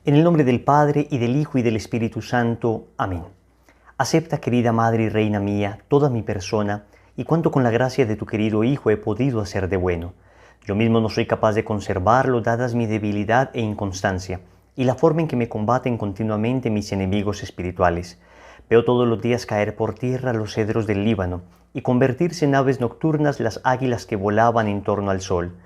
En el nombre del Padre, y del Hijo, y del Espíritu Santo. Amén. Acepta, querida Madre y Reina mía, toda mi persona, y cuanto con la gracia de tu querido Hijo he podido hacer de bueno. Yo mismo no soy capaz de conservarlo, dadas mi debilidad e inconstancia, y la forma en que me combaten continuamente mis enemigos espirituales. Veo todos los días caer por tierra los cedros del Líbano, y convertirse en aves nocturnas las águilas que volaban en torno al sol.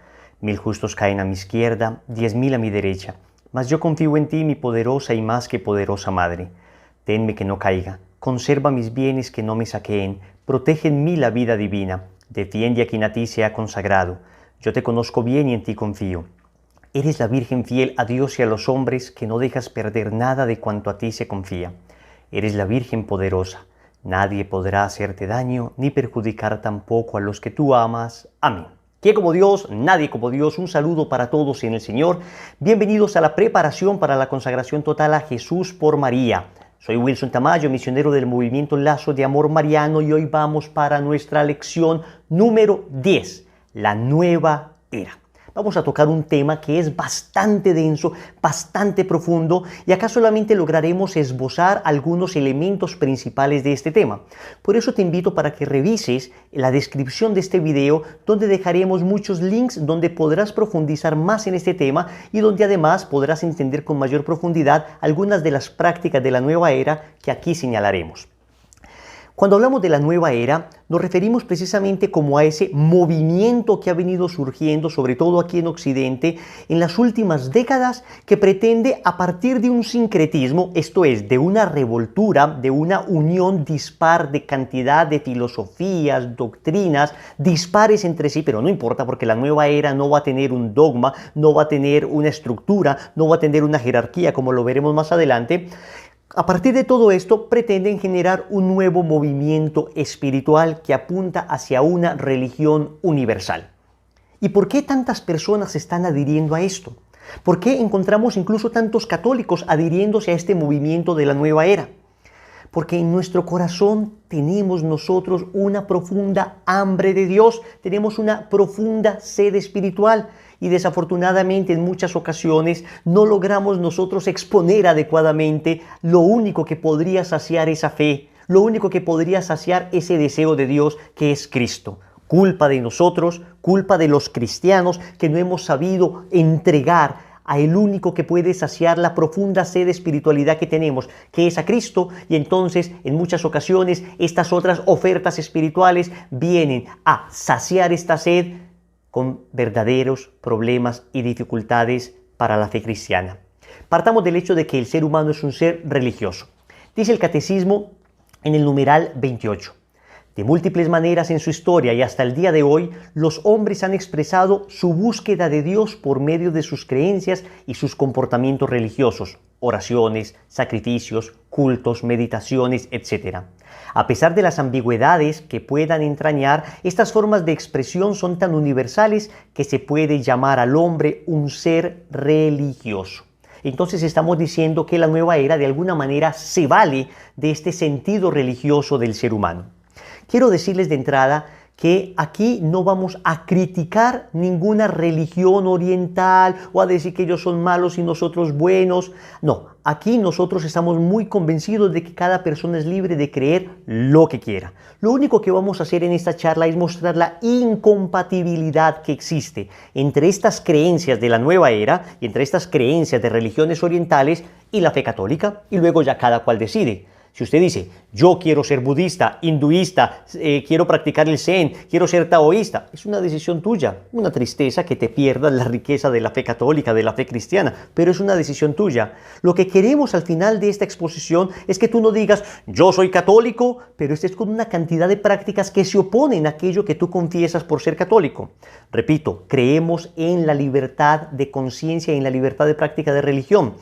1000 justos caen a mi izquierda, 10.000 a mi derecha. Mas yo confío en ti, mi poderosa y más que poderosa Madre. Tenme que no caiga, conserva mis bienes que no me saqueen, protege en mí la vida divina, defiende a quien a ti se ha consagrado. Yo te conozco bien y en ti confío. Eres la Virgen fiel a Dios y a los hombres, que no dejas perder nada de cuanto a ti se confía. Eres la Virgen poderosa, nadie podrá hacerte daño, ni perjudicar tampoco a los que tú amas. Amén. ¿Quién como Dios? Nadie como Dios. Un saludo para todos en el Señor. Bienvenidos a la preparación para la consagración total a Jesús por María. Soy Wilson Tamayo, misionero del movimiento Lazo de Amor Mariano, y hoy vamos para nuestra lección número 10, la nueva era. Vamos a tocar un tema que es bastante denso, bastante profundo, y acá solamente lograremos esbozar algunos elementos principales de este tema. Por eso te invito para que revises la descripción de este video, donde dejaremos muchos links donde podrás profundizar más en este tema y donde además podrás entender con mayor profundidad algunas de las prácticas de la nueva era que aquí señalaremos. Cuando hablamos de la nueva era, nos referimos precisamente como a ese movimiento que ha venido surgiendo, sobre todo aquí en Occidente, en las últimas décadas, que pretende, a partir de un sincretismo, esto es, de una revoltura, de una unión dispar de cantidad de filosofías, doctrinas, dispares entre sí, pero no importa, porque la nueva era no va a tener un dogma, no va a tener una estructura, no va a tener una jerarquía, como lo veremos más adelante. A partir de todo esto, pretenden generar un nuevo movimiento espiritual que apunta hacia una religión universal. ¿Y por qué tantas personas se están adhiriendo a esto? ¿Por qué encontramos incluso tantos católicos adhiriéndose a este movimiento de la nueva era? Porque en nuestro corazón tenemos nosotros una profunda hambre de Dios, tenemos una profunda sed espiritual, y desafortunadamente en muchas ocasiones no logramos nosotros exponer adecuadamente lo único que podría saciar esa fe, lo único que podría saciar ese deseo de Dios, que es Cristo. Culpa de nosotros, culpa de los cristianos, que no hemos sabido entregar a el único que puede saciar la profunda sed de espiritualidad que tenemos, que es a Cristo, y entonces en muchas ocasiones estas otras ofertas espirituales vienen a saciar esta sed con verdaderos problemas y dificultades para la fe cristiana. Partamos del hecho de que el ser humano es un ser religioso. Dice el Catecismo en el numeral 28. De múltiples maneras en su historia y hasta el día de hoy, los hombres han expresado su búsqueda de Dios por medio de sus creencias y sus comportamientos religiosos, oraciones, sacrificios, cultos, meditaciones, etc. A pesar de las ambigüedades que puedan entrañar, estas formas de expresión son tan universales que se puede llamar al hombre un ser religioso. Entonces estamos diciendo que la nueva era de alguna manera se vale de este sentido religioso del ser humano. Quiero decirles de entrada que aquí no vamos a criticar ninguna religión oriental o a decir que ellos son malos y nosotros buenos. No, aquí nosotros estamos muy convencidos de que cada persona es libre de creer lo que quiera. Lo único que vamos a hacer en esta charla es mostrar la incompatibilidad que existe entre estas creencias de la nueva era y entre estas creencias de religiones orientales y la fe católica, y luego ya cada cual decide. Si usted dice, yo quiero ser budista, hinduista, quiero practicar el zen, quiero ser taoísta, es una decisión tuya. Una tristeza que te pierdas la riqueza de la fe católica, de la fe cristiana, pero es una decisión tuya. Lo que queremos al final de esta exposición es que tú no digas, yo soy católico, pero estés con una cantidad de prácticas que se oponen a aquello que tú confiesas por ser católico. Repito, creemos en la libertad de conciencia y en la libertad de práctica de religión.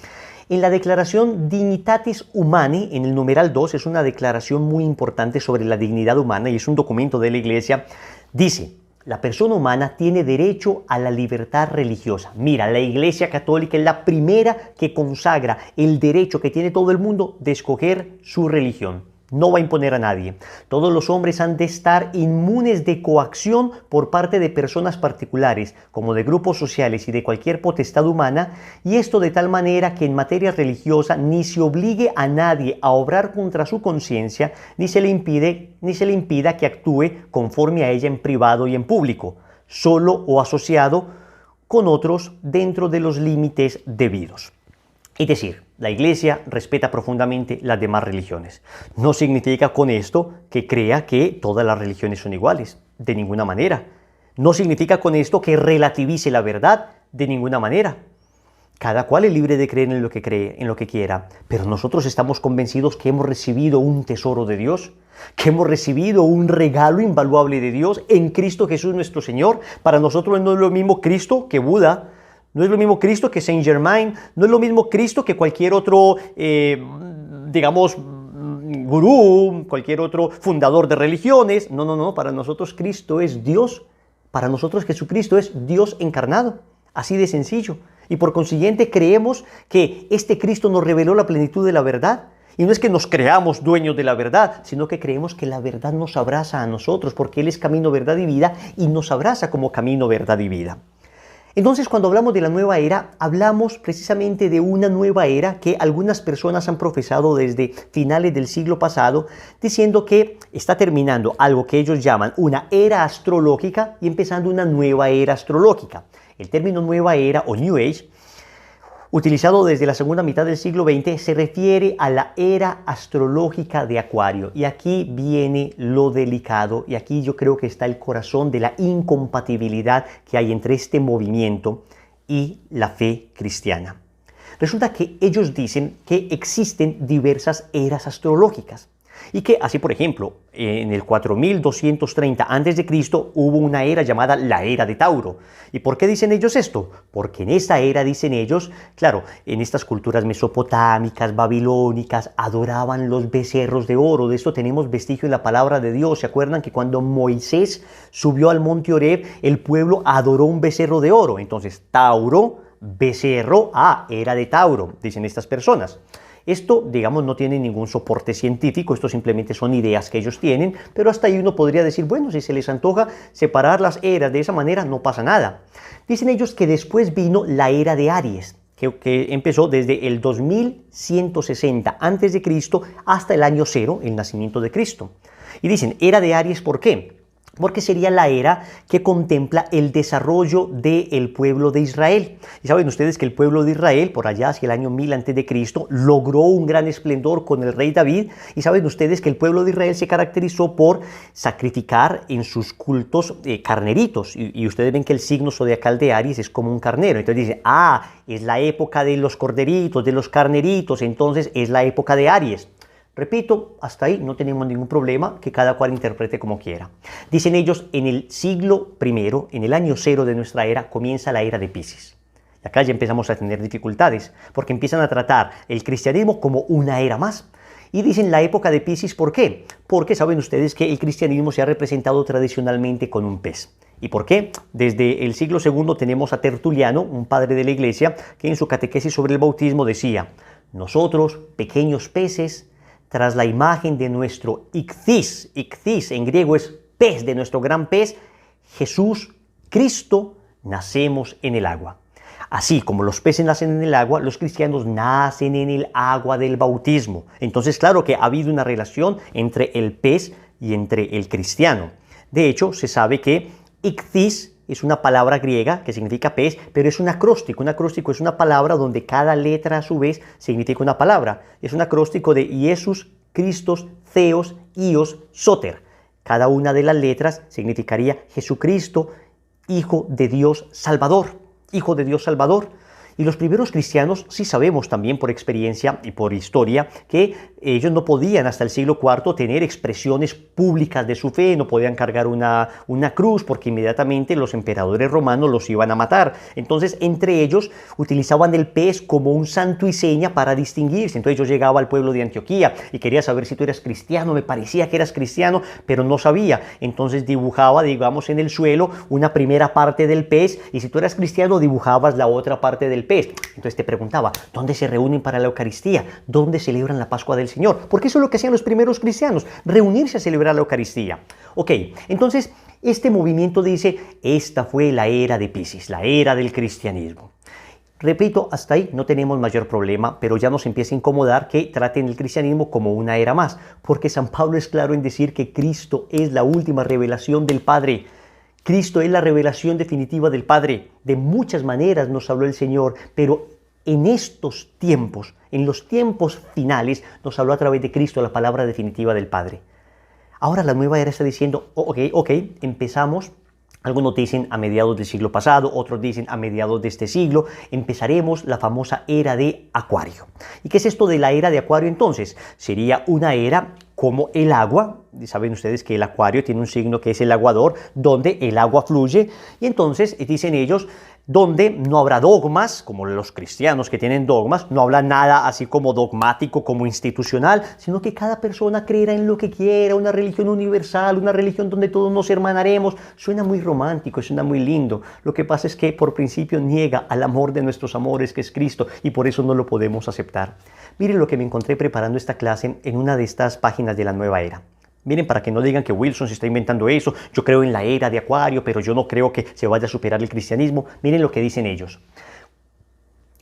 En la declaración Dignitatis Humanae, en el numeral 2, es una declaración muy importante sobre la dignidad humana y es un documento de la Iglesia. Dice, la persona humana tiene derecho a la libertad religiosa. Mira, la Iglesia Católica es la primera que consagra el derecho que tiene todo el mundo de escoger su religión. No va a imponer a nadie. Todos los hombres han de estar inmunes de coacción por parte de personas particulares, como de grupos sociales y de cualquier potestad humana, y esto de tal manera que en materia religiosa ni se obligue a nadie a obrar contra su conciencia, ni se le impida que actúe conforme a ella en privado y en público, solo o asociado con otros dentro de los límites debidos. Es decir, la Iglesia respeta profundamente las demás religiones. No significa con esto que crea que todas las religiones son iguales, de ninguna manera. No significa con esto que relativice la verdad, de ninguna manera. Cada cual es libre de creer en lo que cree, en lo que quiera, pero nosotros estamos convencidos que hemos recibido un tesoro de Dios, que hemos recibido un regalo invaluable de Dios en Cristo Jesús nuestro Señor. Para nosotros no es lo mismo Cristo que Buda, no es lo mismo Cristo que Saint Germain, no es lo mismo Cristo que cualquier otro, gurú, cualquier otro fundador de religiones. No, para nosotros Cristo es Dios, para nosotros Jesucristo es Dios encarnado, así de sencillo. Y por consiguiente creemos que este Cristo nos reveló la plenitud de la verdad. Y no es que nos creamos dueños de la verdad, sino que creemos que la verdad nos abraza a nosotros, porque Él es camino, verdad y vida, y nos abraza como camino, verdad y vida. Entonces, cuando hablamos de la nueva era, hablamos precisamente de una nueva era que algunas personas han profesado desde finales del siglo pasado, diciendo que está terminando algo que ellos llaman una era astrológica y empezando una nueva era astrológica. El término nueva era o New Age, utilizado desde la segunda mitad del siglo XX, se refiere a la era astrológica de Acuario. Y aquí viene lo delicado, y aquí yo creo que está el corazón de la incompatibilidad que hay entre este movimiento y la fe cristiana. Resulta que ellos dicen que existen diversas eras astrológicas. Y que así, por ejemplo, en el 4230 a.C. hubo una era llamada la era de Tauro. ¿Y por qué dicen ellos esto? Porque en esta era, dicen ellos, claro, en estas culturas mesopotámicas, babilónicas, adoraban los becerros de oro. De esto tenemos vestigio en la palabra de Dios. ¿Se acuerdan que cuando Moisés subió al monte Horeb, el pueblo adoró un becerro de oro? Entonces, Tauro, becerro, era de Tauro, dicen estas personas. Esto, digamos, no tiene ningún soporte científico, esto simplemente son ideas que ellos tienen, pero hasta ahí uno podría decir, bueno, si se les antoja separar las eras de esa manera, no pasa nada. Dicen ellos que después vino la era de Aries, que empezó desde el 2160 a.C. hasta el año 0, el nacimiento de Cristo. Y dicen, era de Aries, ¿por qué? Porque sería la era que contempla el desarrollo del pueblo de Israel. Y saben ustedes que el pueblo de Israel, por allá hacia el año 1000 a.C., logró un gran esplendor con el rey David. Y saben ustedes que el pueblo de Israel se caracterizó por sacrificar en sus cultos carneritos. Y ustedes ven que el signo zodiacal de Aries es como un carnero. Entonces dicen, es la época de los corderitos, de los carneritos, entonces es la época de Aries. Repito, hasta ahí no tenemos ningún problema, que cada cual interprete como quiera. Dicen ellos, en el siglo I, en el año 0 de nuestra era, comienza la era de Piscis. Y acá ya empezamos a tener dificultades, porque empiezan a tratar el cristianismo como una era más. Y dicen la época de Piscis, ¿por qué? Porque saben ustedes que el cristianismo se ha representado tradicionalmente con un pez. ¿Y por qué? Desde el siglo II tenemos a Tertuliano, un padre de la iglesia, que en su catequesis sobre el bautismo decía, nosotros, pequeños peces, tras la imagen de nuestro ichthys en griego es pez, de nuestro gran pez, Jesús, Cristo, nacemos en el agua. Así como los peces nacen en el agua, los cristianos nacen en el agua del bautismo. Entonces, claro que ha habido una relación entre el pez y entre el cristiano. De hecho, se sabe que ichthys es una palabra griega que significa pez, pero es un acróstico. Un acróstico es una palabra donde cada letra a su vez significa una palabra. Es un acróstico de Iesus, Christos, Theos, Ios, Soter. Cada una de las letras significaría Jesucristo, Hijo de Dios Salvador. Hijo de Dios Salvador. Y los primeros cristianos sí sabemos también por experiencia y por historia que ellos no podían hasta el siglo IV tener expresiones públicas de su fe, no podían cargar una cruz porque inmediatamente los emperadores romanos los iban a matar. Entonces entre ellos utilizaban el pez como un santo y seña para distinguirse. Entonces yo llegaba al pueblo de Antioquía y quería saber si tú eras cristiano, me parecía que eras cristiano, pero no sabía. Entonces dibujaba, digamos, en el suelo una primera parte del pez y si tú eras cristiano dibujabas la otra parte del del pez. Entonces te preguntaba, ¿dónde se reúnen para la Eucaristía? ¿Dónde celebran la Pascua del Señor? Porque eso es lo que hacían los primeros cristianos, reunirse a celebrar la Eucaristía. Ok, entonces este movimiento dice, esta fue la era de Piscis, la era del cristianismo. Repito, hasta ahí no tenemos mayor problema, pero ya nos empieza a incomodar que traten el cristianismo como una era más, porque San Pablo es claro en decir que Cristo es la última revelación del Padre. Cristo es la revelación definitiva del Padre. De muchas maneras nos habló el Señor, pero en estos tiempos, en los tiempos finales, nos habló a través de Cristo la palabra definitiva del Padre. Ahora la nueva era está diciendo, ok, empezamos. Algunos dicen a mediados del siglo pasado, otros dicen a mediados de este siglo, empezaremos la famosa era de Acuario. ¿Y qué es esto de la era de Acuario entonces? Sería una era como el agua. Saben ustedes que el Acuario tiene un signo que es el aguador, donde el agua fluye, y entonces dicen ellos, donde no habrá dogmas, como los cristianos que tienen dogmas, no habla nada así como dogmático, como institucional, sino que cada persona creerá en lo que quiera, una religión universal, una religión donde todos nos hermanaremos. Suena muy romántico, suena muy lindo. Lo que pasa es que por principio niega al amor de nuestros amores, que es Cristo, y por eso no lo podemos aceptar. Miren lo que me encontré preparando esta clase en una de estas páginas de la Nueva Era. Miren, para que no digan que Wilson se está inventando eso, yo creo en la era de Acuario, pero yo no creo que se vaya a superar el cristianismo. Miren lo que dicen ellos.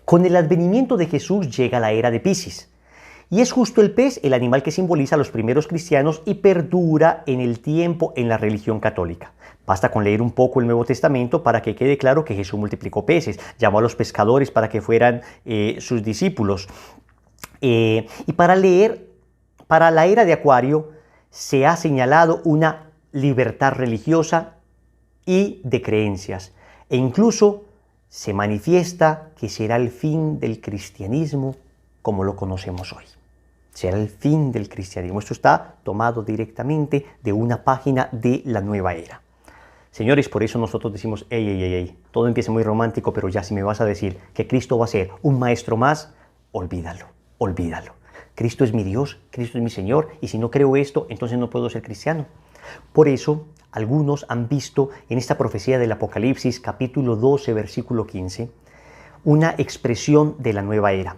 Con el advenimiento de Jesús llega la era de Piscis. Y es justo el pez el animal que simboliza a los primeros cristianos y perdura en el tiempo en la religión católica. Basta con leer un poco el Nuevo Testamento para que quede claro que Jesús multiplicó peces, llamó a los pescadores para que fueran sus discípulos. Y para la era de Acuario, se ha señalado una libertad religiosa y de creencias, e incluso se manifiesta que será el fin del cristianismo como lo conocemos hoy. Será el fin del cristianismo. Esto está tomado directamente de una página de la Nueva Era. Señores, por eso nosotros decimos, ey, todo empieza muy romántico, pero ya si me vas a decir que Cristo va a ser un maestro más, olvídalo. Cristo es mi Dios, Cristo es mi Señor, y si no creo esto, entonces no puedo ser cristiano. Por eso, algunos han visto en esta profecía del Apocalipsis, capítulo 12, versículo 15, una expresión de la nueva era.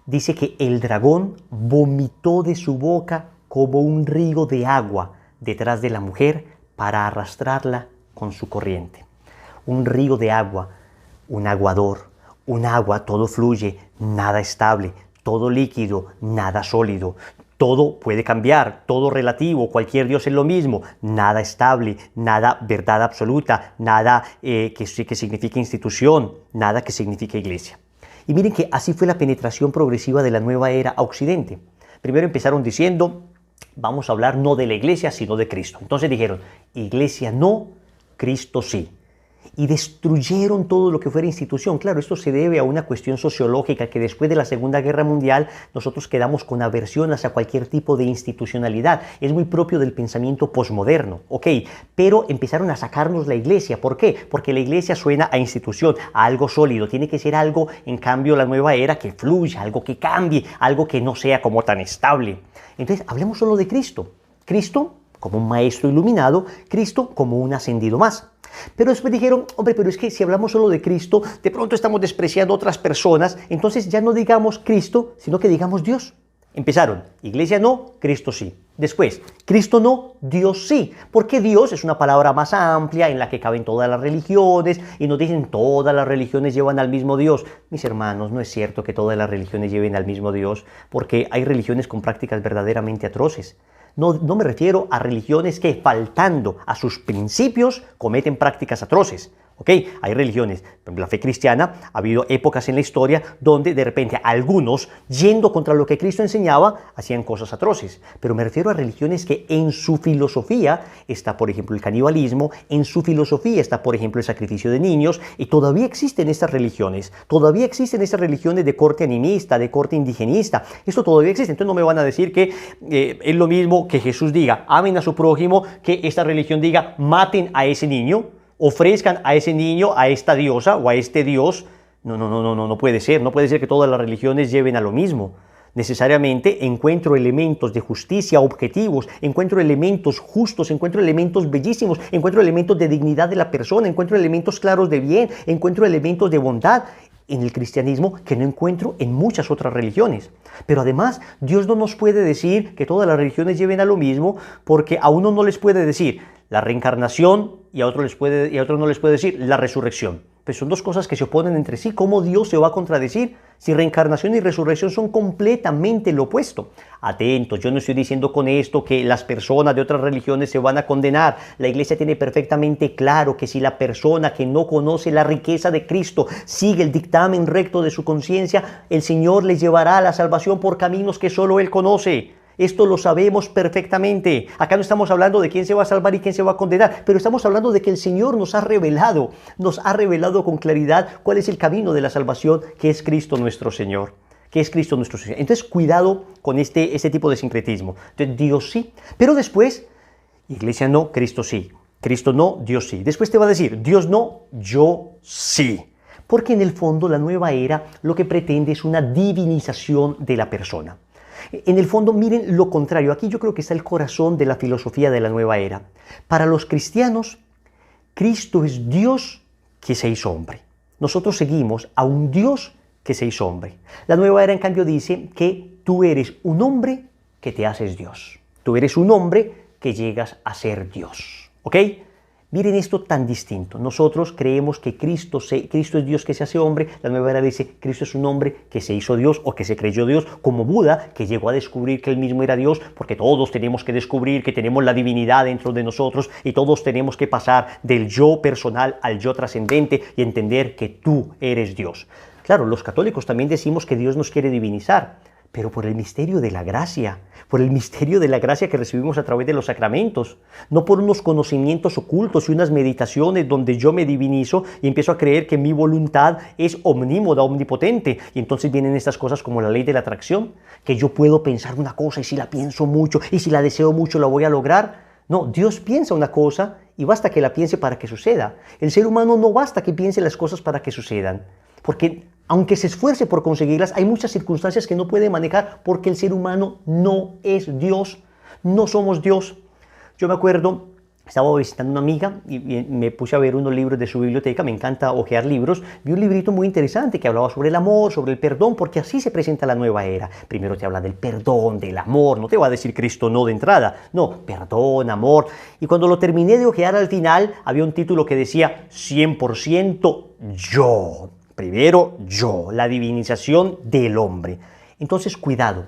Dice que el dragón vomitó de su boca como un río de agua detrás de la mujer para arrastrarla con su corriente. Un río de agua, un aguador, un agua, todo fluye, nada estable. Todo líquido, nada sólido. Todo puede cambiar, todo relativo, cualquier Dios es lo mismo. Nada estable, nada verdad absoluta, nada que signifique institución, nada que signifique iglesia. Y miren que así fue la penetración progresiva de la nueva era a Occidente. Primero empezaron diciendo, vamos a hablar no de la iglesia, sino de Cristo. Entonces dijeron, iglesia no, Cristo sí. Y destruyeron todo lo que fuera institución. Claro, esto se debe a una cuestión sociológica, que después de la Segunda Guerra Mundial nosotros quedamos con aversión hacia cualquier tipo de institucionalidad. Es muy propio del pensamiento posmoderno, ¿ok? Pero empezaron a sacarnos la iglesia. ¿Por qué? Porque la iglesia suena a institución, a algo sólido. Tiene que ser algo, en cambio, la nueva era que fluya, algo que cambie, algo que no sea como tan estable. Entonces, hablemos solo de Cristo. Cristo como un maestro iluminado, Cristo como un ascendido más. Pero después dijeron, hombre, pero es que si hablamos solo de Cristo, de pronto estamos despreciando a otras personas, entonces ya no digamos Cristo, sino que digamos Dios. Empezaron, iglesia no, Cristo sí. Después, Cristo no, Dios sí. Porque Dios es una palabra más amplia en la que caben todas las religiones y nos dicen todas las religiones llevan al mismo Dios. Mis hermanos, no es cierto que todas las religiones lleven al mismo Dios, porque hay religiones con prácticas verdaderamente atroces. No me refiero a religiones que, faltando a sus principios, cometen prácticas atroces. ¿Ok? Hay religiones, por ejemplo, la fe cristiana, ha habido épocas en la historia donde de repente algunos, yendo contra lo que Cristo enseñaba, hacían cosas atroces. Pero me refiero a religiones que en su filosofía está, por ejemplo, el canibalismo, en su filosofía está, por ejemplo, el sacrificio de niños, y todavía existen estas religiones de corte animista, de corte indigenista. Esto todavía existe. Entonces no me van a decir que es lo mismo que Jesús diga, amen a su prójimo, que esta religión diga, maten a ese niño, ofrezcan a ese niño, a esta diosa o a este dios. No puede ser. No puede ser que todas las religiones lleven a lo mismo. Necesariamente encuentro elementos de justicia objetivos, encuentro elementos justos, encuentro elementos bellísimos, encuentro elementos de dignidad de la persona, encuentro elementos claros de bien, encuentro elementos de bondad en el cristianismo que no encuentro en muchas otras religiones. Pero además, Dios no nos puede decir que todas las religiones lleven a lo mismo, porque a uno no les puede decir la reencarnación y a otro no les puede decir la resurrección. Pues son dos cosas que se oponen entre sí. ¿Cómo Dios se va a contradecir si reencarnación y resurrección son completamente lo opuesto? Atentos, yo no estoy diciendo con esto que las personas de otras religiones se van a condenar. La Iglesia tiene perfectamente claro que si la persona que no conoce la riqueza de Cristo sigue el dictamen recto de su conciencia, el Señor les llevará a la salvación por caminos que solo Él conoce. Esto lo sabemos perfectamente. Acá no estamos hablando de quién se va a salvar y quién se va a condenar, pero estamos hablando de que el Señor nos ha revelado con claridad cuál es el camino de la salvación, que es Cristo nuestro Señor. Entonces, cuidado con este tipo de sincretismo. Entonces, Dios sí, pero después, Iglesia no, Cristo sí. Cristo no, Dios sí. Después te va a decir, Dios no, yo sí. Porque en el fondo la nueva era lo que pretende es una divinización de la persona. En el fondo, miren lo contrario. Aquí yo creo que está el corazón de la filosofía de la nueva era. Para los cristianos, Cristo es Dios que se hizo hombre. Nosotros seguimos a un Dios que se hizo hombre. La nueva era, en cambio, dice que tú eres un hombre que te haces Dios. Tú eres un hombre que llegas a ser Dios. ¿Ok? Miren esto tan distinto. Nosotros creemos que Cristo es Dios que se hace hombre. La nueva era dice Cristo es un hombre que se hizo Dios o que se creyó Dios, como Buda, que llegó a descubrir que él mismo era Dios, porque todos tenemos que descubrir que tenemos la divinidad dentro de nosotros y todos tenemos que pasar del yo personal al yo trascendente y entender que tú eres Dios. Claro, los católicos también decimos que Dios nos quiere divinizar, pero por el misterio de la gracia que recibimos a través de los sacramentos, no por unos conocimientos ocultos y unas meditaciones donde yo me divinizo y empiezo a creer que mi voluntad es omnímoda, omnipotente, y entonces vienen estas cosas como la ley de la atracción, que yo puedo pensar una cosa y si la pienso mucho y si la deseo mucho la voy a lograr. No, Dios piensa una cosa y basta que la piense para que suceda. El ser humano no basta que piense las cosas para que sucedan, porque aunque se esfuerce por conseguirlas, hay muchas circunstancias que no puede manejar porque el ser humano no es Dios, no somos Dios. Yo me acuerdo, estaba visitando una amiga y me puse a ver unos libros de su biblioteca, me encanta hojear libros, vi un librito muy interesante que hablaba sobre el amor, sobre el perdón, porque así se presenta la nueva era. Primero te habla del perdón, del amor, no te va a decir Cristo no de entrada, no, perdón, amor. Y cuando lo terminé de hojear al final, había un título que decía 100% yo. Primero yo, la divinización del hombre. Entonces, cuidado,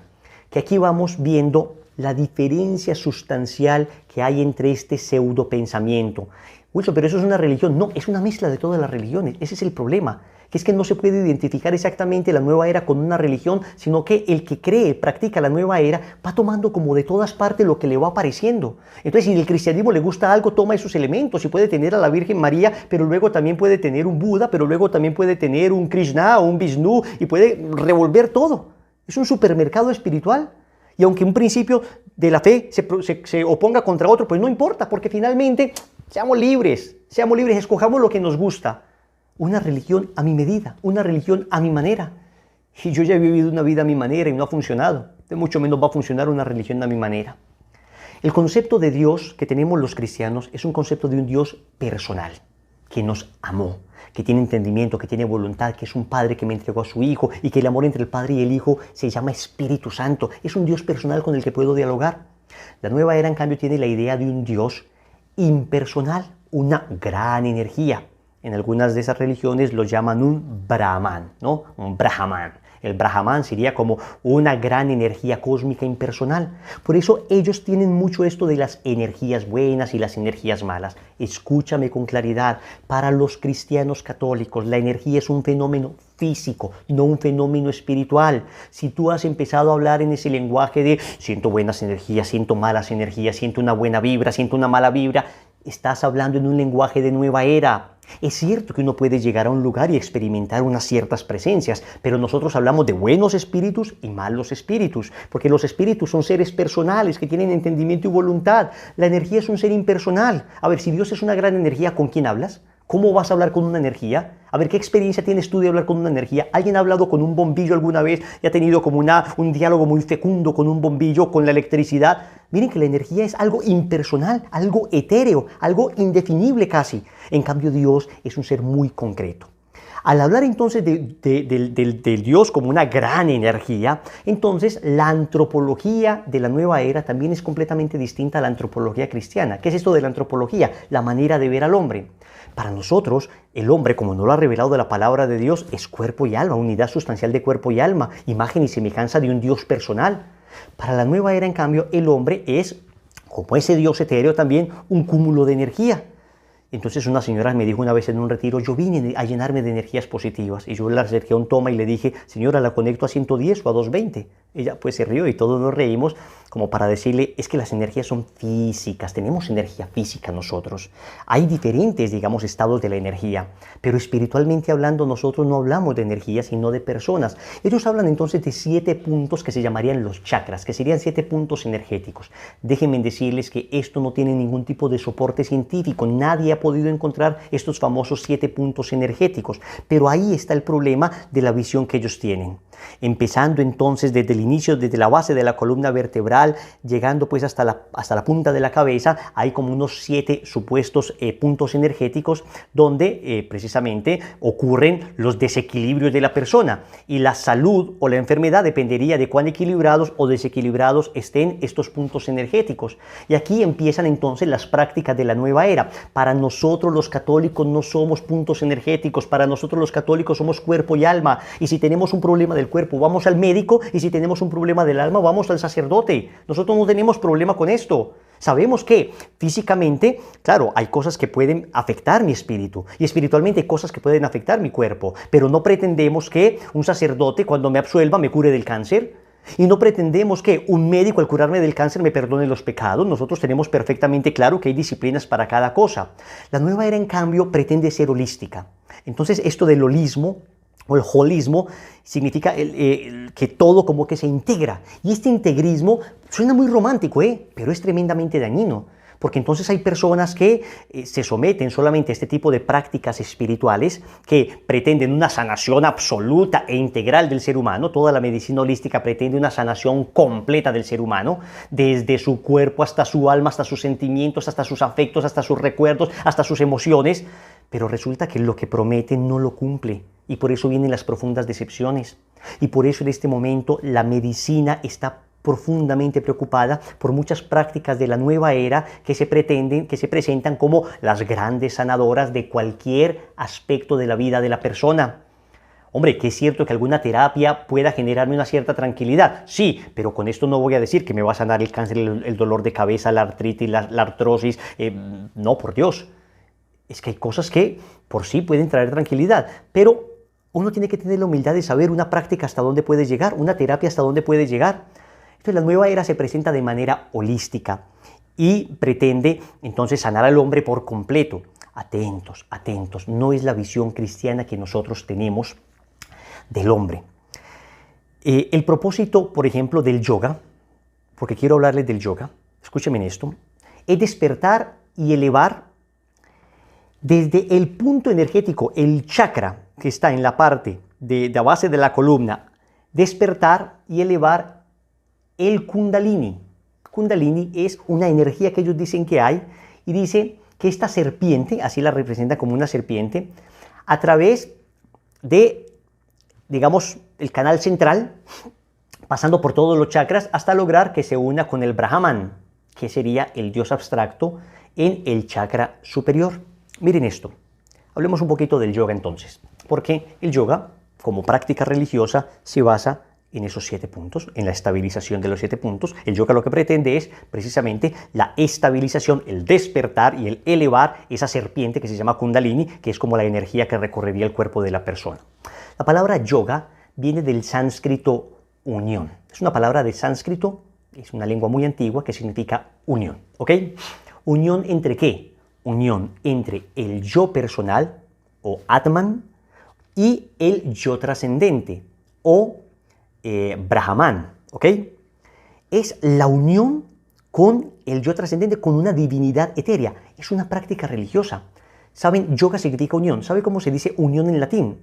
que aquí vamos viendo la diferencia sustancial que hay entre este pseudo pensamiento. Wilson, pero eso es una religión. No, es una mezcla de todas las religiones. Ese es el problema, que es que no se puede identificar exactamente la nueva era con una religión, sino que el que cree, practica la nueva era, va tomando como de todas partes lo que le va apareciendo. Entonces, si el cristianismo le gusta algo, toma esos elementos y puede tener a la Virgen María, pero luego también puede tener un Buda, pero luego también puede tener un Krishna o un Vishnu y puede revolver todo. Es un supermercado espiritual. Y aunque un principio de la fe se oponga contra otro, pues no importa, porque finalmente seamos libres, escojamos lo que nos gusta. Una religión a mi medida, una religión a mi manera. Y yo ya he vivido una vida a mi manera y no ha funcionado. De mucho menos va a funcionar una religión a mi manera. El concepto de Dios que tenemos los cristianos es un concepto de un Dios personal, que nos amó, que tiene entendimiento, que tiene voluntad, que es un Padre que me entregó a su Hijo y que el amor entre el Padre y el Hijo se llama Espíritu Santo. Es un Dios personal con el que puedo dialogar. La nueva era, en cambio, tiene la idea de un Dios impersonal, una gran energía. En algunas de esas religiones lo llaman un Brahman, ¿no? Un Brahman. El Brahman sería como una gran energía cósmica impersonal. Por eso ellos tienen mucho esto de las energías buenas y las energías malas. Escúchame con claridad. Para los cristianos católicos, la energía es un fenómeno físico, no un fenómeno espiritual. Si tú has empezado a hablar en ese lenguaje de siento buenas energías, siento malas energías, siento una buena vibra, siento una mala vibra, estás hablando en un lenguaje de nueva era. Es cierto que uno puede llegar a un lugar y experimentar unas ciertas presencias, pero nosotros hablamos de buenos espíritus y malos espíritus, porque los espíritus son seres personales que tienen entendimiento y voluntad. La energía es un ser impersonal. A ver, si Dios es una gran energía, ¿con quién hablas? ¿Cómo vas a hablar con una energía? A ver, ¿qué experiencia tienes tú de hablar con una energía? ¿Alguien ha hablado con un bombillo alguna vez y ha tenido como un diálogo muy fecundo con un bombillo, con la electricidad? Miren que la energía es algo impersonal, algo etéreo, algo indefinible casi. En cambio, Dios es un ser muy concreto. Al hablar entonces del Dios como una gran energía, entonces la antropología de la nueva era también es completamente distinta a la antropología cristiana. ¿Qué es esto de la antropología? La manera de ver al hombre. Para nosotros, el hombre, como nos lo ha revelado de la palabra de Dios, es cuerpo y alma, unidad sustancial de cuerpo y alma, imagen y semejanza de un Dios personal. Para la nueva era, en cambio, el hombre es, como ese Dios etéreo también, un cúmulo de energía. Entonces una señora me dijo una vez en un retiro, yo vine a llenarme de energías positivas. Y yo le acerqué a un toma y le dije, señora, ¿la conecto a 110 o a 220? Ella pues se rió y todos nos reímos como para decirle, es que las energías son físicas, tenemos energía física nosotros. Hay diferentes, digamos, estados de la energía, pero espiritualmente hablando nosotros no hablamos de energía, sino de personas. Ellos hablan entonces de 7 puntos que se llamarían los chakras, que serían 7 puntos energéticos. Déjenme decirles que esto no tiene ningún tipo de soporte científico, nadie ha podido encontrar estos famosos 7 puntos energéticos, pero ahí está el problema de la visión que ellos tienen. Empezando entonces desde el inicio, desde la base de la columna vertebral, llegando pues hasta la punta de la cabeza, hay como unos 7 supuestos puntos energéticos donde precisamente ocurren los desequilibrios de la persona, y la salud o la enfermedad dependería de cuán equilibrados o desequilibrados estén estos puntos energéticos. Y aquí empiezan entonces las prácticas de la nueva era. Para nosotros los católicos no somos puntos energéticos, para nosotros los católicos somos cuerpo y alma, y si tenemos un problema del cuerpo vamos al médico, y si tenemos un problema del alma vamos al sacerdote. Nosotros no tenemos problema con esto. Sabemos que físicamente, claro, hay cosas que pueden afectar mi espíritu, y espiritualmente hay cosas que pueden afectar mi cuerpo, pero no pretendemos que un sacerdote cuando me absuelva me cure del cáncer. Y no pretendemos que un médico al curarme del cáncer me perdone los pecados. Nosotros tenemos perfectamente claro que hay disciplinas para cada cosa. La nueva era, en cambio, pretende ser holística. Entonces, esto del holismo o el holismo significa que todo como que se integra. Y este integrismo suena muy romántico, pero es tremendamente dañino. Porque entonces hay personas que se someten solamente a este tipo de prácticas espirituales que pretenden una sanación absoluta e integral del ser humano. Toda la medicina holística pretende una sanación completa del ser humano, desde su cuerpo hasta su alma, hasta sus sentimientos, hasta sus afectos, hasta sus recuerdos, hasta sus emociones. Pero resulta que lo que promete no lo cumple, y por eso vienen las profundas decepciones. Y por eso en este momento la medicina está profundamente preocupada por muchas prácticas de la nueva era que se presentan como las grandes sanadoras de cualquier aspecto de la vida de la persona. Hombre, que es cierto que alguna terapia pueda generarme una cierta tranquilidad, sí, pero con esto no voy a decir que me va a sanar el cáncer, el dolor de cabeza, la artritis, la artrosis, no, por Dios. Es que hay cosas que por sí pueden traer tranquilidad, pero uno tiene que tener la humildad de saber una práctica hasta dónde puede llegar, una terapia hasta dónde puede llegar. Entonces, la nueva era se presenta de manera holística y pretende entonces sanar al hombre por completo. Atentos, atentos, no es la visión cristiana que nosotros tenemos del hombre. El propósito, por ejemplo, del yoga, porque quiero hablarles del yoga, escúchenme en esto, es despertar y elevar desde el punto energético, el chakra que está en la parte de la base de la columna, despertar y elevar el Kundalini. Kundalini es una energía que ellos dicen que hay, y dice que esta serpiente, así la representa como una serpiente, a través de, digamos, el canal central, pasando por todos los chakras hasta lograr que se una con el Brahman, que sería el dios abstracto en el chakra superior. Miren esto. Hablemos un poquito del yoga entonces, porque el yoga, como práctica religiosa, se basa en esos 7 puntos, en la estabilización de los 7 puntos. El yoga lo que pretende es precisamente la estabilización, el despertar y el elevar esa serpiente que se llama Kundalini, que es como la energía que recorrería el cuerpo de la persona. La palabra yoga viene del sánscrito unión. Es una palabra de sánscrito, es una lengua muy antigua que significa unión, ¿ok? ¿Unión entre qué? Unión entre el yo personal, o Atman, y el yo trascendente, o Brahman, ¿ok? Es la unión con el yo trascendente, con una divinidad etérea. Es una práctica religiosa. ¿Saben? Yoga significa unión. ¿Sabe cómo se dice unión en latín?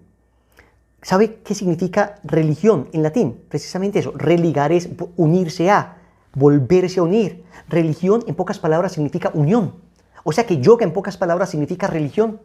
¿Sabe qué significa religión en latín? Precisamente eso. Religar es unirse a, volverse a unir. Religión, en pocas palabras, significa unión. O sea que yoga, en pocas palabras, significa religión.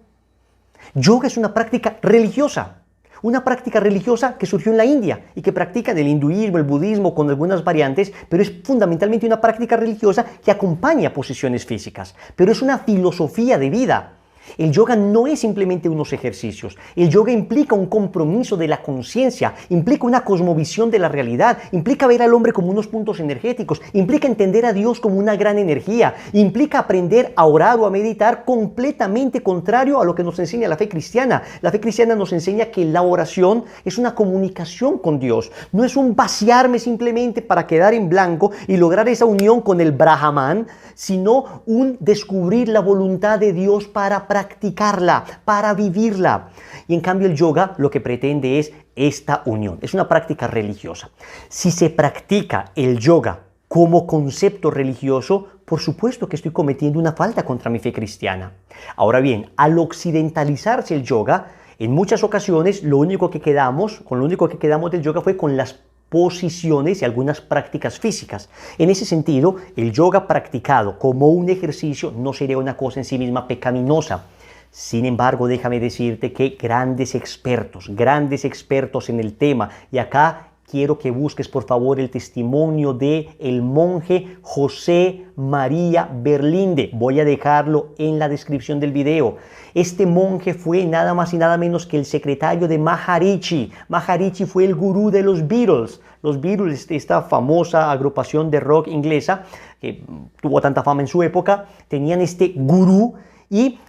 Yoga es una práctica religiosa. Una práctica religiosa que surgió en la India y que practican el hinduismo, el budismo con algunas variantes, pero es fundamentalmente una práctica religiosa que acompaña posiciones físicas. Pero es una filosofía de vida. El yoga no es simplemente unos ejercicios. El yoga implica un compromiso de la conciencia, implica una cosmovisión de la realidad, implica ver al hombre como unos puntos energéticos, implica entender a Dios como una gran energía, implica aprender a orar o a meditar completamente contrario a lo que nos enseña la fe cristiana. La fe cristiana nos enseña que la oración es una comunicación con Dios, no es un vaciarme simplemente para quedar en blanco y lograr esa unión con el Brahman, sino un descubrir la voluntad de Dios para practicarla, para vivirla. Y en cambio el yoga lo que pretende es esta unión. Es una práctica religiosa. Si se practica el yoga como concepto religioso, por supuesto que estoy cometiendo una falta contra mi fe cristiana. Ahora bien, al occidentalizarse el yoga, en muchas ocasiones con lo único que quedamos del yoga fue con las posiciones y algunas prácticas físicas. En ese sentido, el yoga practicado como un ejercicio no sería una cosa en sí misma pecaminosa. Sin embargo, déjame decirte que grandes expertos en el tema, y acá quiero que busques por favor el testimonio de el monje José María Berlinde. Voy a dejarlo en la descripción del video. Este monje fue nada más y nada menos que el secretario de Maharishi. Maharishi fue el gurú de los Beatles. Los Beatles, esta famosa agrupación de rock inglesa que tuvo tanta fama en su época, tenían este gurú, y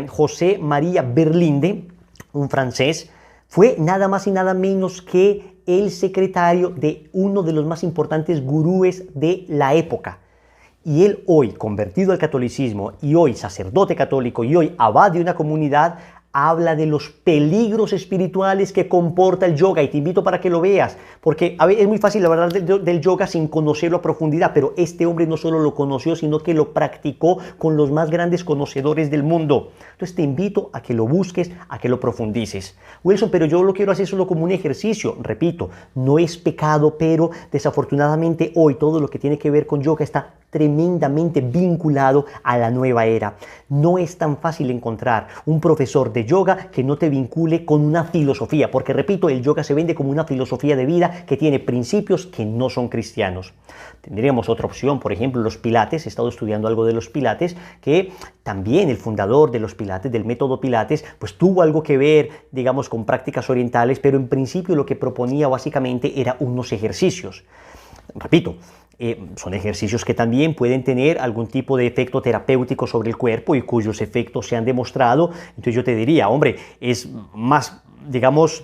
José María Berlinde, un francés, fue nada más y nada menos que el secretario de uno de los más importantes gurúes de la época. Y él hoy, convertido al catolicismo, y hoy sacerdote católico, y hoy abad de una comunidad, habla de los peligros espirituales que comporta el yoga, y te invito para que lo veas, porque es muy fácil hablar del yoga sin conocerlo a profundidad, pero este hombre no solo lo conoció, sino que lo practicó con los más grandes conocedores del mundo. Entonces te invito a que lo busques, a que lo profundices. Wilson, pero yo lo quiero hacer solo como un ejercicio. Repito, no es pecado, pero desafortunadamente hoy todo lo que tiene que ver con yoga está tremendamente vinculado a la nueva era. No es tan fácil encontrar un profesor de yoga que no te vincule con una filosofía, porque repito, el yoga se vende como una filosofía de vida que tiene principios que no son cristianos. Tendríamos otra opción, por ejemplo, los pilates. He estado estudiando algo de los pilates, que también el fundador de los pilates, del método pilates, pues tuvo algo que ver, digamos, con prácticas orientales, pero en principio lo que proponía básicamente era unos ejercicios. Repito, son ejercicios que también pueden tener algún tipo de efecto terapéutico sobre el cuerpo y cuyos efectos se han demostrado. Entonces yo te diría, hombre, es más, digamos,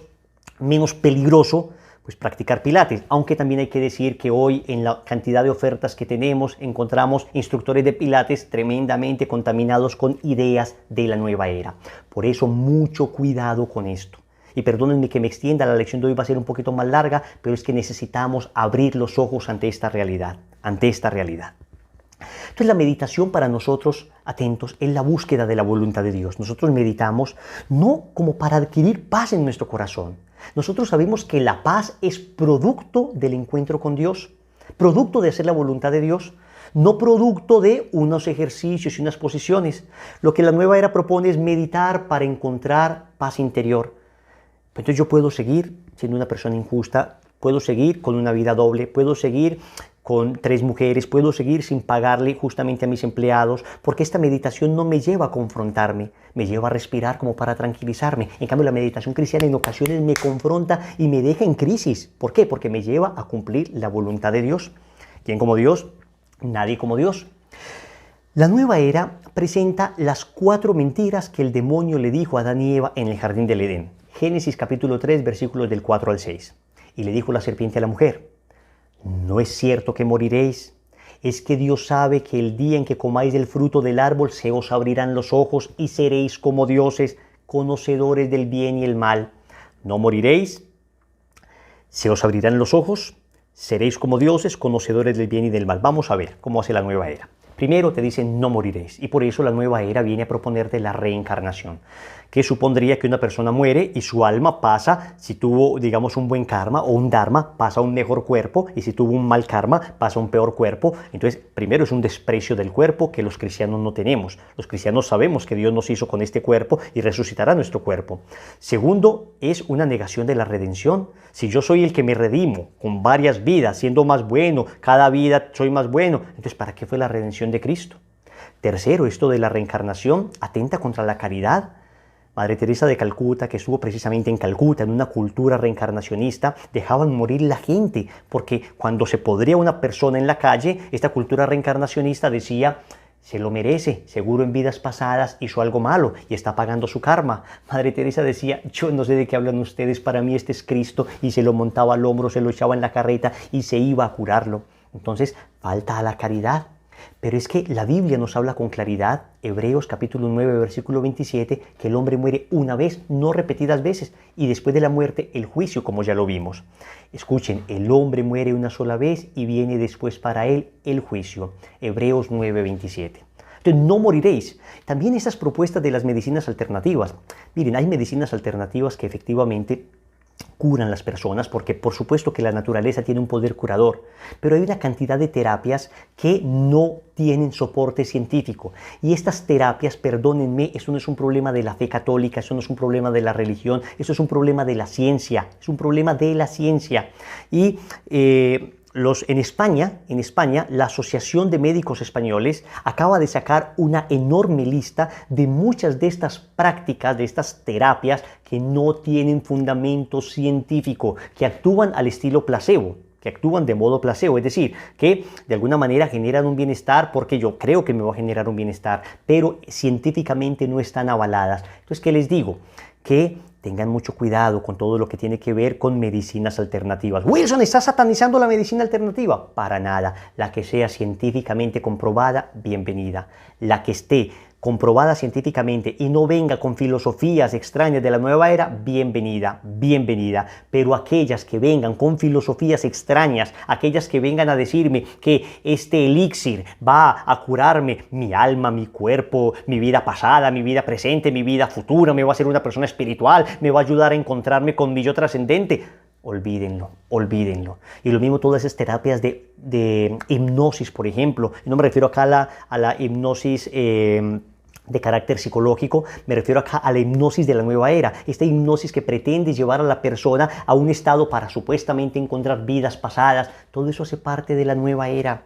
menos peligroso pues practicar pilates, aunque también hay que decir que hoy en la cantidad de ofertas que tenemos encontramos instructores de pilates tremendamente contaminados con ideas de la nueva era. Por eso mucho cuidado con esto. Y perdónenme que me extienda, la lección de hoy va a ser un poquito más larga, pero es que necesitamos abrir los ojos ante esta realidad, Entonces la meditación para nosotros, atentos, es la búsqueda de la voluntad de Dios. Nosotros meditamos no como para adquirir paz en nuestro corazón. Nosotros sabemos que la paz es producto del encuentro con Dios, producto de hacer la voluntad de Dios, no producto de unos ejercicios y unas posiciones. Lo que la nueva era propone es meditar para encontrar paz interior. Entonces yo puedo seguir siendo una persona injusta, puedo seguir con una vida doble, puedo seguir con 3 mujeres, puedo seguir sin pagarle justamente a mis empleados, porque esta meditación no me lleva a confrontarme, me lleva a respirar como para tranquilizarme. En cambio, la meditación cristiana en ocasiones me confronta y me deja en crisis. ¿Por qué? Porque me lleva a cumplir la voluntad de Dios. ¿Quién como Dios? Nadie como Dios. La nueva era presenta las 4 mentiras que el demonio le dijo a Adán y Eva en el jardín del Edén. Génesis capítulo 3, versículos del 4 al 6. Y le dijo la serpiente a la mujer: no es cierto que moriréis, es que Dios sabe que el día en que comáis del fruto del árbol se os abrirán los ojos y seréis como dioses, conocedores del bien y el mal. No moriréis, se os abrirán los ojos, seréis como dioses, conocedores del bien y del mal. Vamos a ver cómo hace la nueva era. Primero te dicen no moriréis, y por eso la nueva era viene a proponerte la reencarnación, que supondría que una persona muere y su alma pasa, si tuvo, digamos, un buen karma o un dharma, pasa a un mejor cuerpo, y si tuvo un mal karma, pasa a un peor cuerpo. Entonces, primero es un desprecio del cuerpo que los cristianos no tenemos. Los cristianos sabemos que Dios nos hizo con este cuerpo y resucitará nuestro cuerpo. Segundo, es una negación de la redención. Si yo soy el que me redimo con varias vidas, siendo más bueno, cada vida soy más bueno, entonces ¿para qué fue la redención de Cristo? Tercero, esto de la reencarnación atenta contra la caridad. Madre Teresa de Calcuta, que estuvo precisamente en Calcuta, en una cultura reencarnacionista, dejaban morir la gente, porque cuando se podría una persona en la calle, esta cultura reencarnacionista decía, se lo merece, seguro en vidas pasadas hizo algo malo y está pagando su karma. Madre Teresa decía, yo no sé de qué hablan ustedes, para mí este es Cristo, y se lo montaba al hombro, se lo echaba en la carreta y se iba a curarlo. Entonces, falta a la caridad. Pero es que la Biblia nos habla con claridad, Hebreos capítulo 9, versículo 27, que el hombre muere una vez, no repetidas veces, y después de la muerte el juicio, como ya lo vimos. Escuchen, el hombre muere una sola vez y viene después para él el juicio. Hebreos 9, 27. Entonces, no moriréis. También esas propuestas de las medicinas alternativas. Miren, hay medicinas alternativas que efectivamente curan las personas, porque por supuesto que la naturaleza tiene un poder curador, pero hay una cantidad de terapias que no tienen soporte científico, y estas terapias, perdónenme, eso no es un problema de la fe católica, eso no es un problema de la religión, eso es un problema de la ciencia, es un problema de la ciencia. Y en España, la Asociación de Médicos Españoles acaba de sacar una enorme lista de muchas de estas prácticas, de estas terapias que no tienen fundamento científico, que actúan al estilo placebo, que actúan de modo placebo, es decir, que de alguna manera generan un bienestar porque yo creo que me va a generar un bienestar, pero científicamente no están avaladas. Entonces, ¿qué les digo? Que tengan mucho cuidado con todo lo que tiene que ver con medicinas alternativas. Wilson, ¿estás satanizando la medicina alternativa? Para nada. La que sea científicamente comprobada, bienvenida. La que esté comprobada científicamente y no venga con filosofías extrañas de la nueva era, bienvenida, bienvenida. Pero aquellas que vengan con filosofías extrañas, aquellas que vengan a decirme que este elixir va a curarme mi alma, mi cuerpo, mi vida pasada, mi vida presente, mi vida futura, me va a hacer una persona espiritual, me va a ayudar a encontrarme con mi yo trascendente, olvídenlo, olvídenlo. Y lo mismo todas esas terapias de hipnosis, por ejemplo. No me refiero acá a la hipnosis de carácter psicológico, me refiero acá a la hipnosis de la nueva era, esta hipnosis que pretende llevar a la persona a un estado para supuestamente encontrar vidas pasadas. Todo eso hace parte de la nueva era.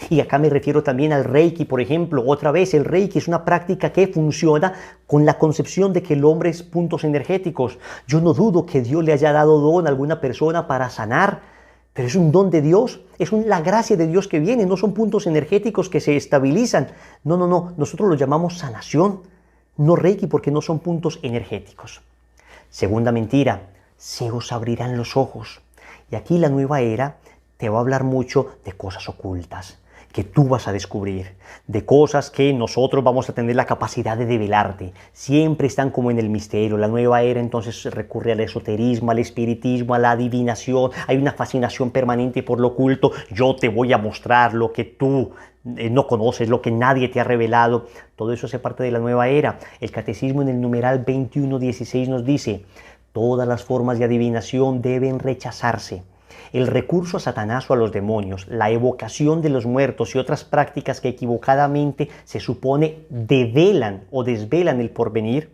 Y acá me refiero también al Reiki, por ejemplo. Otra vez, el Reiki es una práctica que funciona con la concepción de que el hombre es puntos energéticos. Yo no dudo que Dios le haya dado don a alguna persona para sanar, pero es un don de Dios, es la gracia de Dios que viene, no son puntos energéticos que se estabilizan. No, nosotros lo llamamos sanación, no Reiki, porque no son puntos energéticos. Segunda mentira, se os abrirán los ojos. Y aquí la nueva era te va a hablar mucho de cosas ocultas, que tú vas a descubrir, de cosas que nosotros vamos a tener la capacidad de develarte. Siempre están como en el misterio. La nueva era entonces recurre al esoterismo, al espiritismo, a la adivinación. Hay una fascinación permanente por lo oculto. Yo te voy a mostrar lo que tú no conoces, lo que nadie te ha revelado. Todo eso hace parte de la nueva era. El catecismo en el numeral 21.16 nos dice: todas las formas de adivinación deben rechazarse. El recurso a Satanás o a los demonios, la evocación de los muertos y otras prácticas que equivocadamente se supone develan o desvelan el porvenir,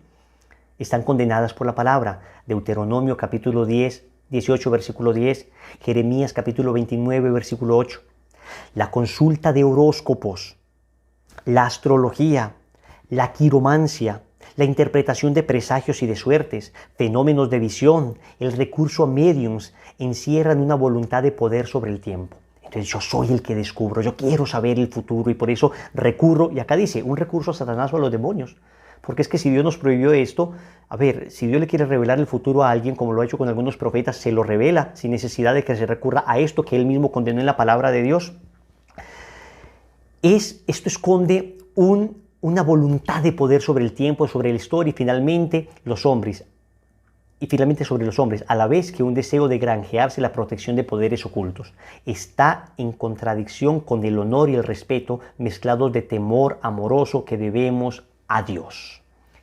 están condenadas por la palabra. Deuteronomio capítulo 18, versículo 10, Jeremías capítulo 29, versículo 8. La consulta de horóscopos, la astrología, la quiromancia, la interpretación de presagios y de suertes, fenómenos de visión, el recurso a mediums, encierran una voluntad de poder sobre el tiempo. Entonces yo soy el que descubro, yo quiero saber el futuro y por eso recurro, y acá dice, un recurso a Satanás o a los demonios. Porque es que si Dios nos prohibió esto, a ver, si Dios le quiere revelar el futuro a alguien, como lo ha hecho con algunos profetas, se lo revela sin necesidad de que se recurra a esto que él mismo condenó en la palabra de Dios. Esto esconde una voluntad de poder sobre el tiempo, sobre la historia, y finalmente los hombres y finalmente sobre los hombres, a la vez que un deseo de granjearse la protección de poderes ocultos. Está en contradicción con el honor y el respeto mezclados de temor amoroso que debemos a Dios.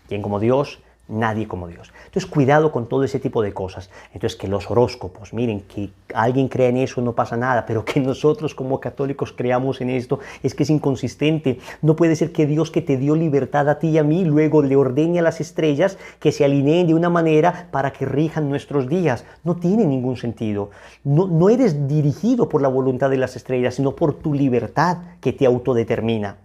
¿Quién como Dios? Nadie como Dios. Entonces, cuidado con todo ese tipo de cosas. Entonces, que los horóscopos, miren, que alguien crea en eso no pasa nada, pero que nosotros como católicos creamos en esto es que es inconsistente. No puede ser que Dios, que te dio libertad a ti y a mí, luego le ordene a las estrellas que se alineen de una manera para que rijan nuestros días. No tiene ningún sentido. No eres dirigido por la voluntad de las estrellas, sino por tu libertad que te autodetermina.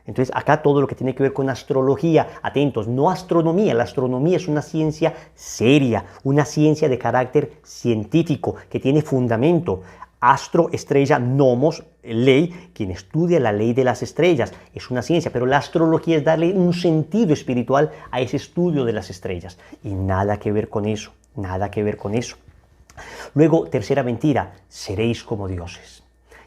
Entonces, acá todo lo que tiene que ver con astrología, atentos, no astronomía. La astronomía es una ciencia seria, una ciencia de carácter científico que tiene fundamento. Astro, estrella, nomos, ley, quien estudia la ley de las estrellas. Es una ciencia, pero la astrología es darle un sentido espiritual a ese estudio de las estrellas. Y nada que ver con eso, nada que ver con eso. Luego, tercera mentira, seréis como dioses.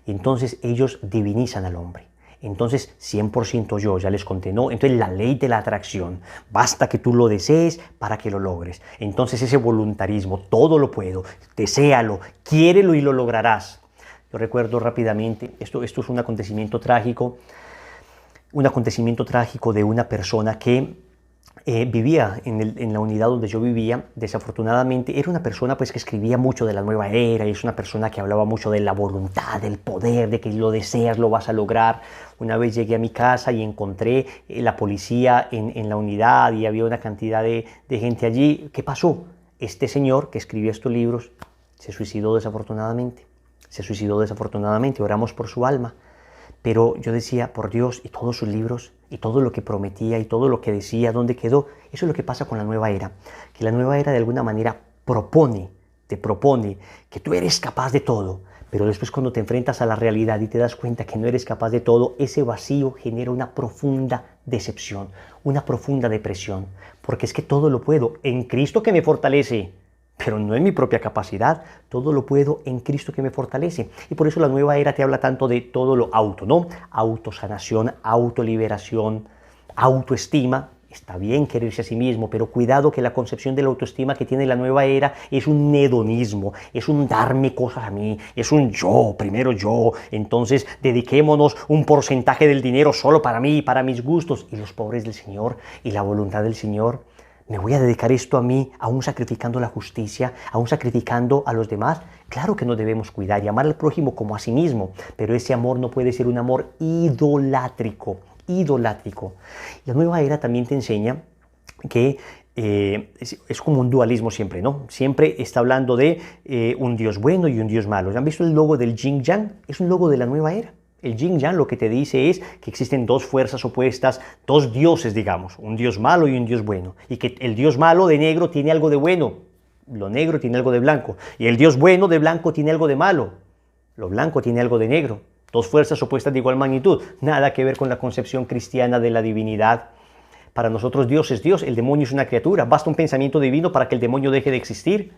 Y entonces ellos divinizan al hombre. Entonces, 100% yo, ya les conté, ¿no? Entonces, la ley de la atracción, basta que tú lo desees para que lo logres. Entonces, ese voluntarismo, todo lo puedo, deséalo, quiérelo y lo lograrás. Yo recuerdo rápidamente, esto es un acontecimiento trágico de una persona que vivía en la unidad donde yo vivía. Desafortunadamente era una persona pues que escribía mucho de la nueva era, y es una persona que hablaba mucho de la voluntad, del poder, de que lo deseas, lo vas a lograr. Una vez llegué a mi casa y encontré la policía en la unidad y había una cantidad de gente allí. ¿Qué pasó? Este señor que escribió estos libros se suicidó desafortunadamente. Oramos por su alma. Pero yo decía, por Dios, y todos sus libros, y todo lo que prometía, y todo lo que decía, ¿dónde quedó? Eso es lo que pasa con la nueva era. Que la nueva era de alguna manera te propone que tú eres capaz de todo. Pero después, cuando te enfrentas a la realidad y te das cuenta que no eres capaz de todo, ese vacío genera una profunda decepción, una profunda depresión. Porque es que todo lo puedo en Cristo que me fortalece. Pero no en mi propia capacidad, todo lo puedo en Cristo que me fortalece. Y por eso la nueva era te habla tanto de todo lo auto, ¿no? Autosanación, autoliberación, autoestima. Está bien quererse a sí mismo, pero cuidado, que la concepción de la autoestima que tiene la nueva era es un hedonismo, es un darme cosas a mí, es un yo, primero yo. Entonces dediquémonos un porcentaje del dinero solo para mí, para mis gustos, y los pobres del Señor y la voluntad del Señor. ¿Me voy a dedicar esto a mí, aún sacrificando la justicia, aún sacrificando a los demás? Claro que nos debemos cuidar y amar al prójimo como a sí mismo, pero ese amor no puede ser un amor idolátrico. La nueva era también te enseña que es como un dualismo siempre, ¿no? Siempre está hablando de un Dios bueno y un Dios malo. ¿Han visto el logo del Yin Yang? Es un logo de la nueva era. El Yin Yang lo que te dice es que existen dos fuerzas opuestas, dos dioses, digamos, un Dios malo y un Dios bueno, y que el Dios malo de negro tiene algo de bueno, lo negro tiene algo de blanco, y el Dios bueno de blanco tiene algo de malo, lo blanco tiene algo de negro. Dos fuerzas opuestas de igual magnitud, nada que ver con la concepción cristiana de la divinidad. Para nosotros Dios es Dios, el demonio es una criatura, basta un pensamiento divino para que el demonio deje de existir.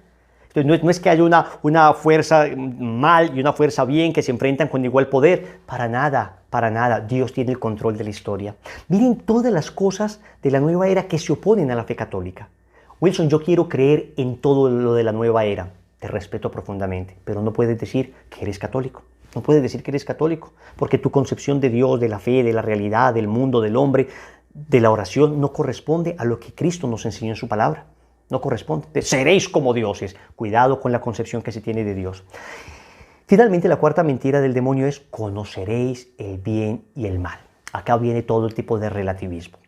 Entonces, no es que haya una fuerza mal y una fuerza bien que se enfrentan con igual poder. Para nada. Dios tiene el control de la historia. Miren todas las cosas de la nueva era que se oponen a la fe católica. Wilson, yo quiero creer en todo lo de la nueva era. Te respeto profundamente, pero no puedes decir que eres católico. No puedes decir que eres católico, porque tu concepción de Dios, de la fe, de la realidad, del mundo, del hombre, de la oración, no corresponde a lo que Cristo nos enseñó en su palabra. No corresponde. Seréis como dioses. Cuidado con la concepción que se tiene de Dios. Finalmente, la cuarta mentira del demonio es: conoceréis el bien y el mal. Acá viene todo el tipo de relativismo.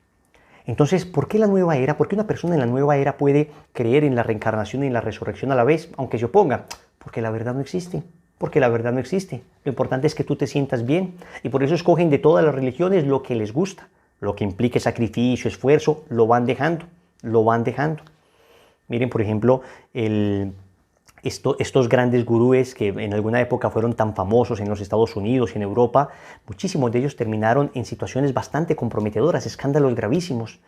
Entonces, ¿por qué la nueva era? ¿Por qué una persona en la nueva era puede creer en la reencarnación y en la resurrección a la vez, aunque se oponga? Porque la verdad no existe. Lo importante es que tú te sientas bien. Y por eso escogen de todas las religiones lo que les gusta. Lo que implique sacrificio, esfuerzo, lo van dejando. Miren, por ejemplo, estos grandes gurúes que en alguna época fueron tan famosos en los Estados Unidos y en Europa, muchísimos de ellos terminaron en situaciones bastante comprometedoras, escándalos gravísimos.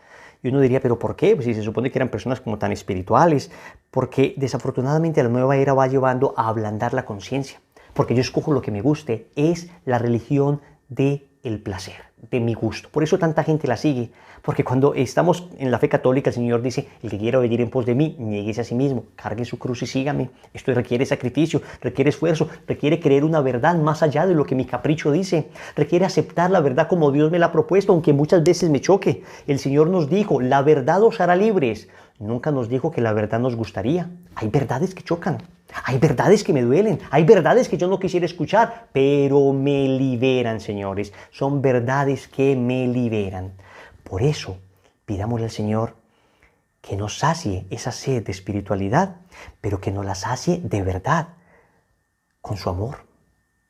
Y uno diría, ¿pero por qué? Pues si se supone que eran personas como tan espirituales. Porque desafortunadamente la nueva era va llevando a ablandar la conciencia. Porque yo escojo lo que me guste, es la religión del placer, de mi gusto. Por eso tanta gente la sigue, porque cuando estamos en la fe católica, el Señor dice, el que quiera venir en pos de mí, niéguese a sí mismo, cargue su cruz y sígame. Esto requiere sacrificio, requiere esfuerzo, requiere creer una verdad más allá de lo que mi capricho dice, requiere aceptar la verdad como Dios me la ha propuesto, aunque muchas veces me choque. El Señor nos dijo, la verdad os hará libres. Nunca nos dijo que la verdad nos gustaría. Hay verdades que chocan, hay verdades que me duelen, hay verdades que yo no quisiera escuchar, pero me liberan, señores. Son verdades que me liberan. Por eso, pidámosle al Señor que nos sacie esa sed de espiritualidad, pero que nos la sacie de verdad, con su amor,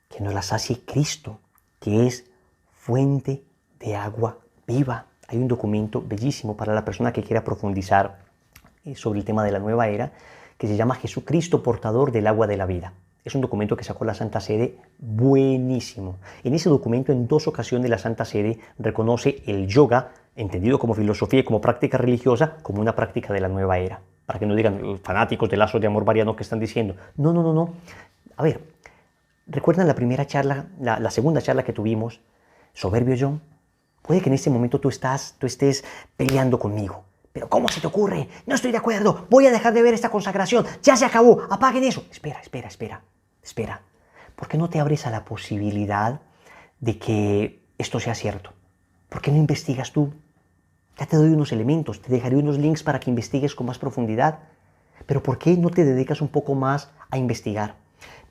que nos la sacie Cristo, que es fuente de agua viva. Hay un documento bellísimo para la persona que quiera profundizar sobre el tema de la nueva era, que se llama Jesucristo, portador del agua de la vida. Es un documento que sacó la Santa Sede buenísimo. En ese documento, en 2 ocasiones, la Santa Sede reconoce el yoga, entendido como filosofía y como práctica religiosa, como una práctica de la nueva era. Para que no digan los fanáticos de lazos de amor mariano que están diciendo. No, no, no, no. A ver, ¿recuerdan la primera charla, la segunda charla que tuvimos? Soberbio yo. Puede que en este momento tú estés peleando conmigo. Pero ¿cómo se te ocurre? No estoy de acuerdo. Voy a dejar de ver esta consagración. Ya se acabó. Apaguen eso. Espera. ¿Por qué no te abres a la posibilidad de que esto sea cierto? ¿Por qué no investigas tú? Ya te doy unos elementos. Te dejaré unos links para que investigues con más profundidad. Pero ¿por qué no te dedicas un poco más a investigar?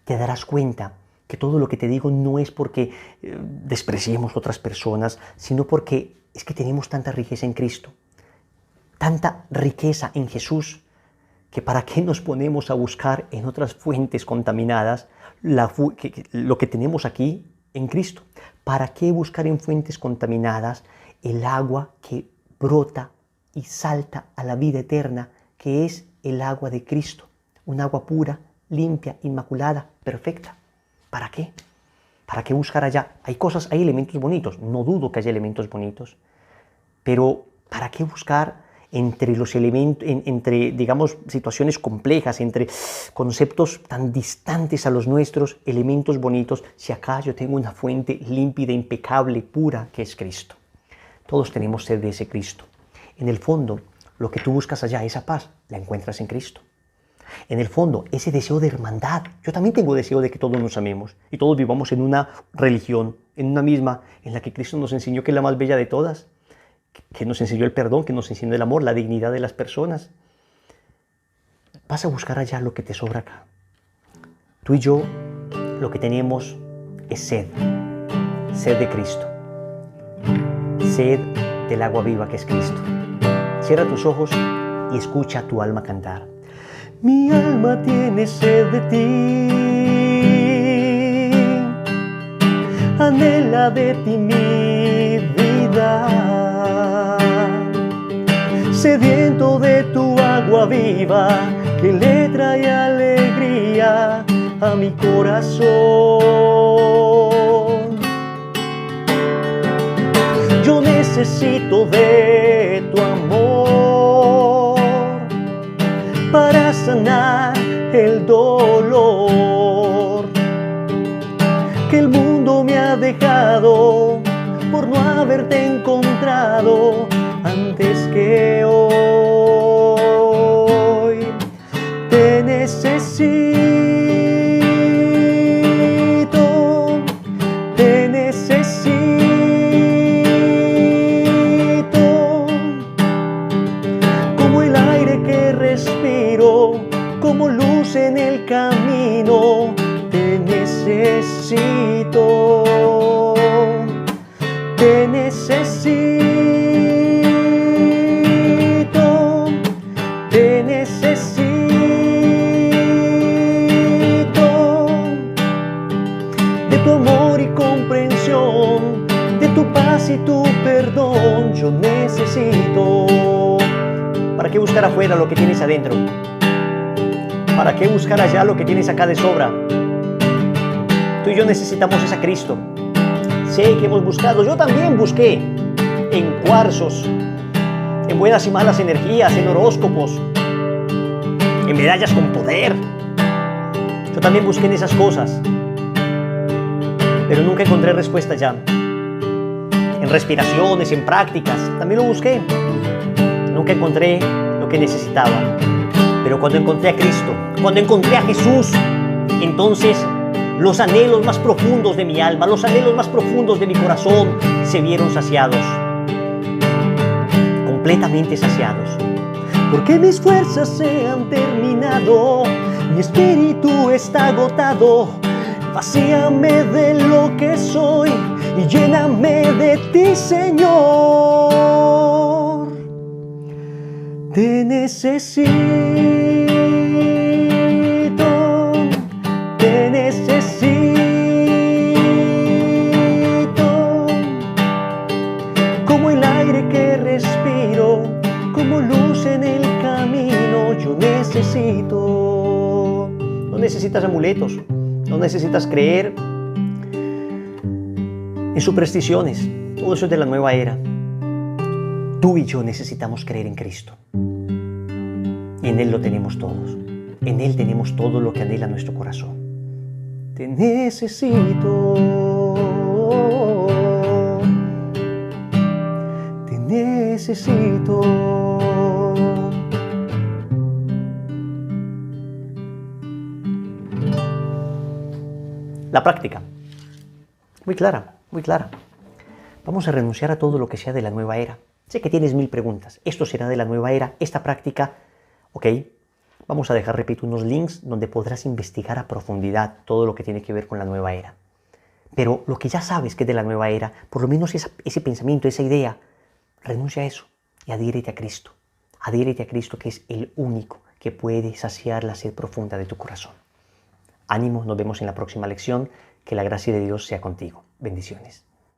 Te darás cuenta que todo lo que te digo no es porque despreciemos otras personas, sino porque es que tenemos tanta riqueza en Cristo. Tanta riqueza en Jesús, que para qué nos ponemos a buscar en otras fuentes contaminadas lo que tenemos aquí en Cristo. ¿Para qué buscar en fuentes contaminadas el agua que brota y salta a la vida eterna, que es el agua de Cristo? Un agua pura, limpia, inmaculada, perfecta. ¿Para qué? ¿Para qué buscar allá? Hay elementos bonitos, no dudo que haya elementos bonitos, pero ¿para qué buscar entre los elementos, entre, digamos, situaciones complejas, entre conceptos tan distantes a los nuestros, elementos bonitos, si acá yo tengo una fuente límpida, impecable, pura, que es Cristo? Todos tenemos sed de ese Cristo. En el fondo, lo que tú buscas allá, esa paz, la encuentras en Cristo. En el fondo, ese deseo de hermandad. Yo también tengo deseo de que todos nos amemos y todos vivamos en una religión, en una misma, en la que Cristo nos enseñó que es la más bella de todas, que nos enseñó el perdón, que nos enseñó el amor, la dignidad de las personas. Vas a buscar allá lo que te sobra acá. Tú y yo lo que tenemos es sed de Cristo, sed del agua viva que es Cristo. Cierra tus ojos y escucha a tu alma cantar. Mi alma tiene sed de ti, anhela de ti mi vida. Sediento de tu agua viva, que le trae alegría a mi corazón. Yo necesito de tu amor para sanar el dolor que el mundo me ha dejado por no haberte encontrado antes que hoy. Te necesito, te necesito, como el aire que respiro, como luz en el camino. Te necesito, te necesito. Te necesito de tu amor y comprensión, de tu paz y tu perdón. Yo necesito. ¿Para qué buscar afuera lo que tienes adentro? ¿Para qué buscar allá lo que tienes acá de sobra? Tú y yo necesitamos ese Cristo. Sé que hemos buscado, yo también busqué en cuarzos, en buenas y malas energías, en horóscopos, en medallas con poder. Yo también busqué en esas cosas, pero nunca encontré respuesta ya. En en respiraciones, en prácticas. También lo busqué. Nunca encontré lo que necesitaba. Pero cuando encontré a Cristo, cuando encontré a Jesús, entonces los anhelos más profundos de mi alma, los anhelos más profundos de mi corazón se vieron saciados. Completamente saciados. Porque mis fuerzas se han terminado, mi espíritu está agotado. Vacíame de lo que soy y lléname de ti, Señor. Te necesito, te necesito. Como el aire que respiro, como luz en el camino, yo necesito. No necesitas amuletos, no necesitas creer en supersticiones. Todo eso es de la nueva era. Tú y yo necesitamos creer en Cristo. Y en Él lo tenemos todos. En Él tenemos todo lo que anhela nuestro corazón. Te necesito. Te necesito. La práctica. Muy clara, muy clara. Vamos a renunciar a todo lo que sea de la nueva era. Sé que tienes 1000 preguntas. ¿Esto será de la nueva era? ¿Esta práctica? Ok. Vamos a dejar, repito, unos links donde podrás investigar a profundidad todo lo que tiene que ver con la nueva era. Pero lo que ya sabes que es de la nueva era, por lo menos ese pensamiento, esa idea, renuncia a eso y adhiérete a Cristo. Adhiérete a Cristo, que es el único que puede saciar la sed profunda de tu corazón. Ánimo, nos vemos en la próxima lección. Que la gracia de Dios sea contigo. Bendiciones.